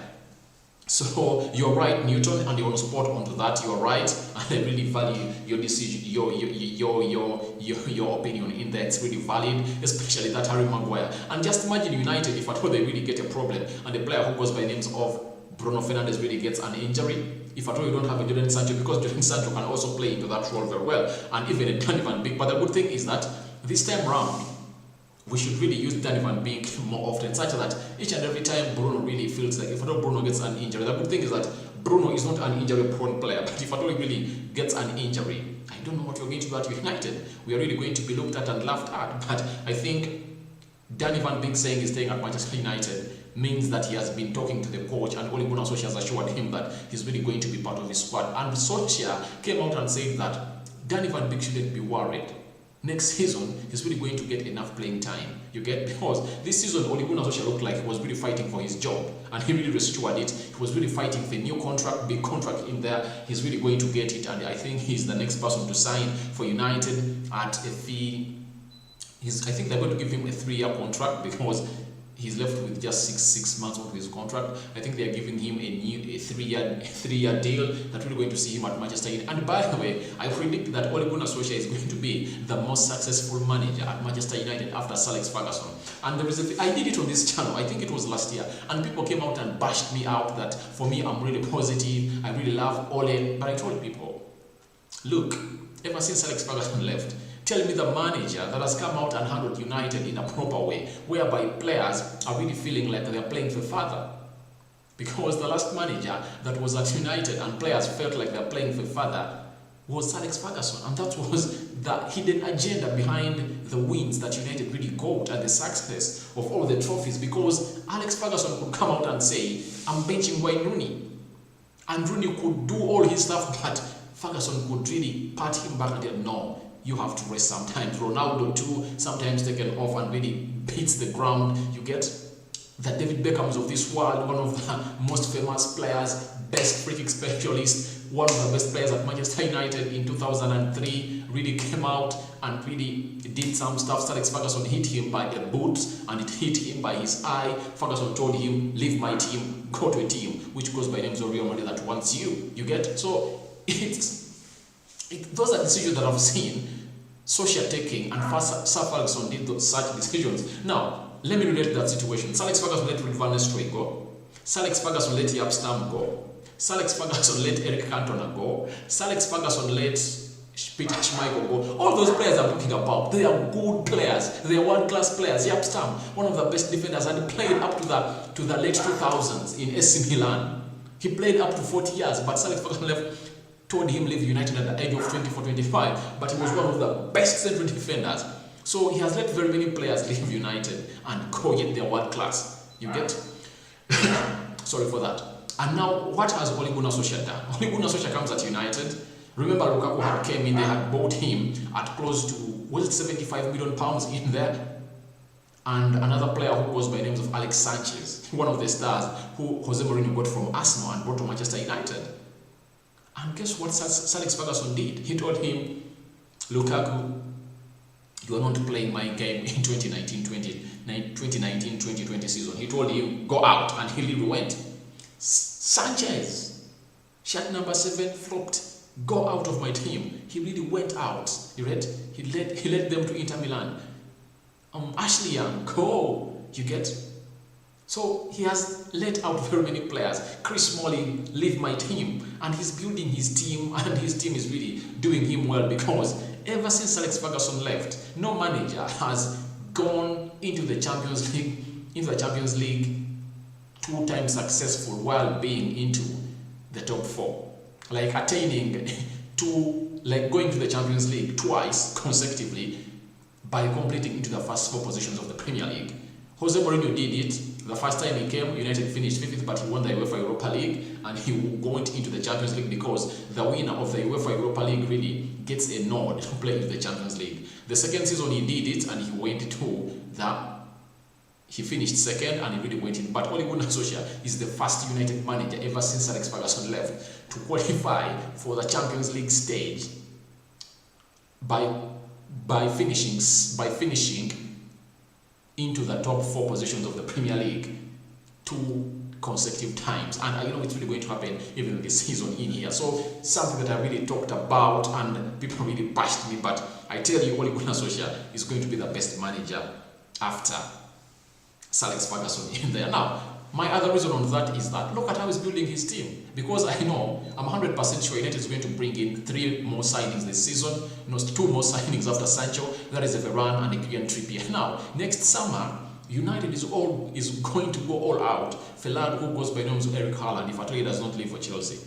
So you're right, Newton, and you're on spot onto that. You're right, and I really value your decision, your opinion in there. It's really valid, especially that Harry Maguire. And just imagine United, if at all they really get a problem, and the player who goes by names of Bruno Fernandes really gets an injury. If at all you don't have a Jordan Sancho, because Jordan Sancho can also play into that role very well, and even a Danny Van Beek. But the good thing is that this time round, we should really use Danny Van Beek more often, such that each and every time Bruno really feels like, if at all Bruno gets an injury, the good thing is that Bruno is not an injury-prone player, but if at all he really gets an injury, I don't know what we're going to do at United. We are really going to be looked at and laughed at, but I think Danny Van Beek saying he's staying at Manchester United means that he has been talking to the coach, and Ole Gunnar Solskjaer has assured him that he's really going to be part of his squad. And Solskjaer came out and said that Danny Van Beek shouldn't be worried. next season he's really going to get enough playing time. You get? Because this season Ole Gunnar Solskjaer looked like he was really fighting for his job, and he really restored it. He was really fighting for a new contract, big contract in there. He's really going to get it, and I think he's the next person to sign for United at a fee. I think they're going to give him a 3-year contract because he's left with just six months of his contract. I think they are giving him a three-year deal that's really going to see him at Manchester United. And by the way, I predict that Ole Gunnar Solskjaer is going to be the most successful manager at Manchester United after Sir Alex Ferguson. And there is I did it on this channel, I think it was last year, and people came out and bashed me out that for me I'm really positive, I really love Ole. But I told people, look, ever since Sir Alex Ferguson left, tell me the manager that has come out and handled United in a proper way, whereby players are really feeling like they're playing for father. Because the last manager that was at United and players felt like they're playing for father was Sir Alex Ferguson, and that was the hidden agenda behind the wins that United really got and the success of all the trophies. Because Alex Ferguson could come out and say, I'm benching Wayne Rooney, and Rooney could do all his stuff, but Ferguson could really pat him back and say, no, you have to rest sometimes. Ronaldo too, sometimes taken off and really beats the ground. You get the David Beckhams of this world, one of the most famous players, best free kick specialist, one of the best players at Manchester United in 2003, really came out and really did some stuff. Sir Alex Ferguson hit him by a boot and it hit him by his eye. Ferguson told him, leave my team, go to a team which goes by names of Real Madrid that wants you. You get? So those are decisions that I've seen Solskjaer taking, and Sir Ferguson did such decisions. Now, let me relate that situation. Sir Alex Ferguson let Van Nistelrooy go. Sir Alex Ferguson let Jaap Stam go. Sir Alex Ferguson let Eric Cantona go. Sir Alex Ferguson let Peter Schmeichel go. All those players I'm talking about, they are good players. They are world-class players. Jaap Stam, one of the best defenders, and played up to the late 2000s in AC Milan. He played up to 40 years, but Sir Alex Ferguson told him leave United at the age of 24-25, but he was one of the best central defenders. So he has let very many players leave United and go get their world class. You get? Sorry for that. And now, what has Ole Gunnar Solskjaer done? Ole Gunnar Solskjaer comes at United. Remember, Lukaku had came in, they had bought him at close to, was it 75 million pounds in there? And another player who goes by names of Alex Sanchez, one of the stars who Jose Mourinho got from Arsenal and brought to Manchester United. And guess what Sir Alex Ferguson did? He told him, Lukaku, you are not playing my game in 2019-2020 season. He told him, go out, and he literally went. Sanchez, shirt number 7, flopped. Go out of my team. He really went out. You read? He led them to Inter Milan. Ashley Young, go. You get? So he has let out very many players. Chris Smalling, leave my team, and he's building his team, and his team is really doing him well, because ever since Alex Ferguson left, no manager has gone into the Champions League 2 times successful while being into the top 4, like attaining going to the Champions League twice consecutively by completing into the first 4 positions of the Premier League. Jose Mourinho did it. The first time he came, United finished 5th, but he won the UEFA Europa League, and he went into the Champions League because the winner of the UEFA Europa League really gets a nod to play in the Champions League. The second season he did it, and he finished 2nd, and he really went in. But Ole Gunnar Solskjaer is the first United manager ever since Alex Ferguson left to qualify for the Champions League stage by finishing into the top 4 positions of the Premier League 2 consecutive times. And I know it's really going to happen even this season in here. So something that I really talked about and people really bashed me, but I tell you, Ole Gunnar Solskjaer is going to be the best manager after Sir Alex Ferguson in there. Now, my other reason on that is that look at how he's building his team, because I know I'm 100% sure United is going to bring in 3 more signings this season, 2 more signings after Sancho. That is a Varane and a Kieran Trippier. Now, next summer, United is going to go all out. Felad, who goes by names of Eric Haaland, if at all he does not leave for Chelsea,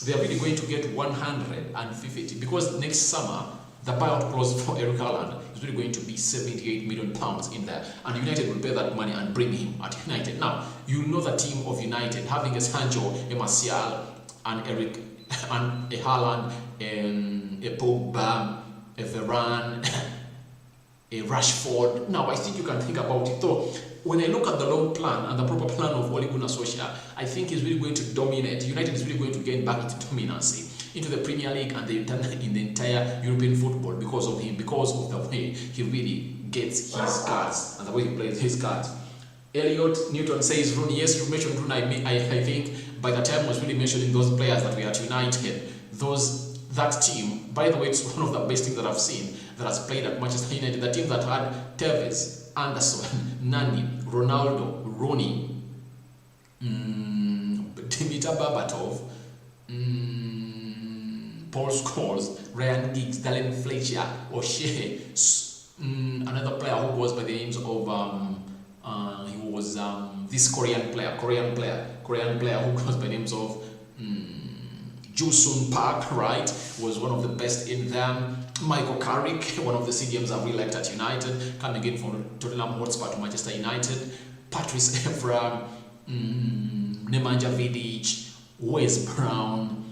they are really going to get 150, because next summer the buyout clause for Eric Haaland is really going to be 78 million pounds in there, and United will pay that money and bring him at United. Now, you know the team of United having a Sancho, a Martial, and Eric, and a Haaland, a Pogba, a Varane, a Rashford. Now, I think you can think about it. Though, when I look at the long plan and the proper plan of Ole Gunnar Solskjaer, I think he's really going to dominate. United is really going to gain back its dominancy into the Premier League and in the entire European football because of him, because of the way he really gets his cards and the way he plays his cards. Elliot Newton says, Rooney, yes, you mentioned Rooney. I think by the time I was really mentioning those players that were at United, that team, by the way, it's one of the best teams that I've seen that has played at Manchester United. The team that had Tevez, Anderson, Nani, Ronaldo, Rooney, Dimitar Berbatov, Paul Scholes, Ryan Giggs, Dallin Fletcher, O'Shea, another player who goes by the names of he was this Korean player who goes by names of Joo-Sun Park, right, was one of the best in them. Michael Carrick, one of the CDMs I really liked at United, coming in from Tottenham Hotspur to Manchester United. Patrice Evra, Nemanja Vidic, Wes Brown,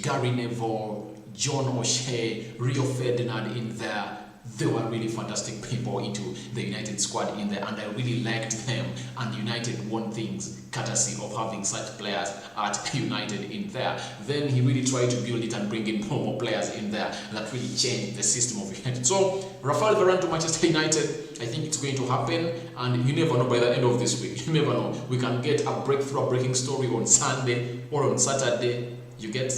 Gary Neville, John O'Shea, Rio Ferdinand in there. They were really fantastic people into the United squad in there, and I really liked them. And United won things courtesy of having such players at United in there. Then he really tried to build it and bring in more players in there that really changed the system of United. So Rafael Varane to Manchester United, I think it's going to happen, and you never know by the end of this week. You never know. We can get a breakthrough, a breaking story on Sunday or on Saturday. You get.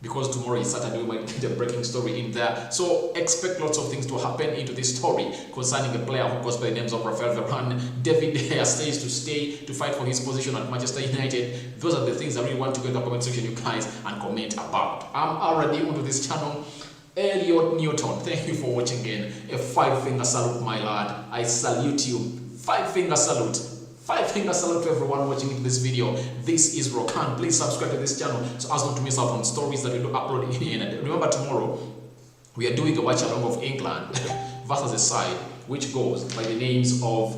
Because tomorrow is Saturday, we might get a breaking story in there. So expect lots of things to happen into this story concerning a player who goes by the names of Rafael Varane. David De Gea stays to stay to fight for his position at Manchester United. Those are the things I really want to get in the comment section, you guys, and comment about. I'm already onto this channel. Elliot Newton, thank you for watching again. A 5-finger salute, my lad. I salute you. 5-finger salute. 5-finger salute to everyone watching this video. This is Rokan. Please subscribe to this channel so as not to miss out on stories that we do upload in. And remember, tomorrow we are doing a watch along of England versus a side which goes by the names of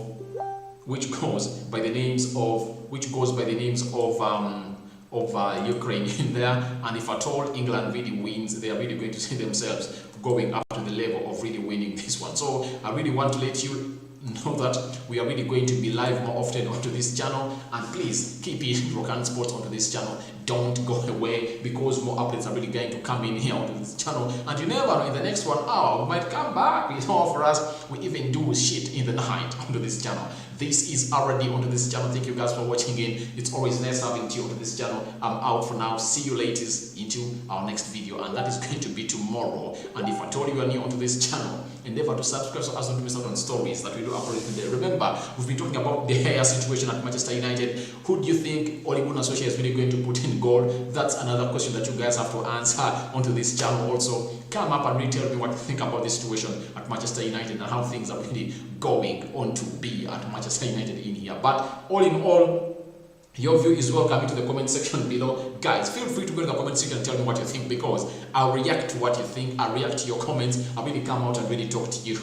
Ukraine in there. And if at all England really wins, they are really going to see themselves going up to the level of really winning this one. So I really want to let you know that we are really going to be live more often onto this channel, and please keep it Rokan Sports onto this channel. Don't go away, because more updates are really going to come in here onto this channel, and you never know, in the next 1 hour we might come back. You know, for us, we even do shit in the night onto this channel. This is already onto this channel. Thank you guys for watching in. It's always nice having you onto this channel. I'm out for now. See you later into our next video, and that is going to be tomorrow. And if I told you are new onto this channel, endeavor to subscribe so as not to miss out on stories that we do upload in there. Remember, we've been talking about the hair situation at Manchester United. Who do you think Ole Gunnar Solskjaer is really going to put in goal? That's another question that you guys have to answer onto this channel. Also, come up and really tell me what you think about this situation at Manchester United and how things are really going on to be at Manchester United in here. But all in all, your view is welcome into the comment section below. Guys, feel free to go to the comment section and tell me what you think, because I'll react to what you think. I'll react to your comments. I'll really come out and really talk to you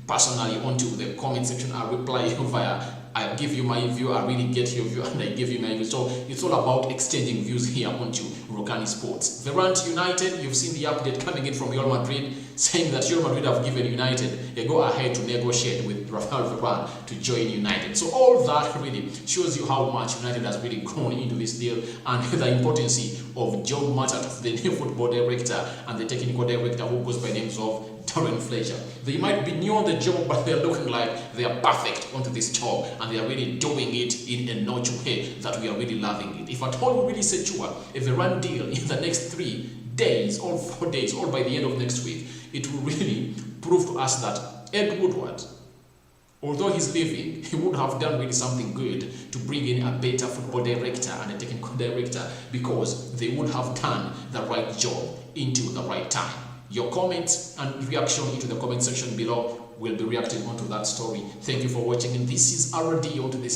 personally onto the comment section. I'll reply via, I give you my view, I really get your view, and I give you my view. So it's all about exchanging views here onto Rokan Sports. Varane United, you've seen the update coming in from Real Madrid saying that Real Madrid have given United a go ahead to negotiate with Rafael Varane to join United. So all that really shows you how much United has really grown into this deal, and the importance of Joe Matata, the new football director, and the technical director who goes by names of Dallin Fletcher. They might be new on the job, but they're looking like they are perfect onto this job, and they are really doing it in a notch way that we are really loving it. If at all we really secure a Varane deal in the next 3 days or 4 days, or by the end of next week, it will really prove to us that Ed Woodward, although he's leaving, he would have done really something good to bring in a better football director and a technical director, because they would have done the right job into the right time. Your comments and reaction into the comment section below will be reacting onto that story. Thank you for watching, and this is RD onto this channel.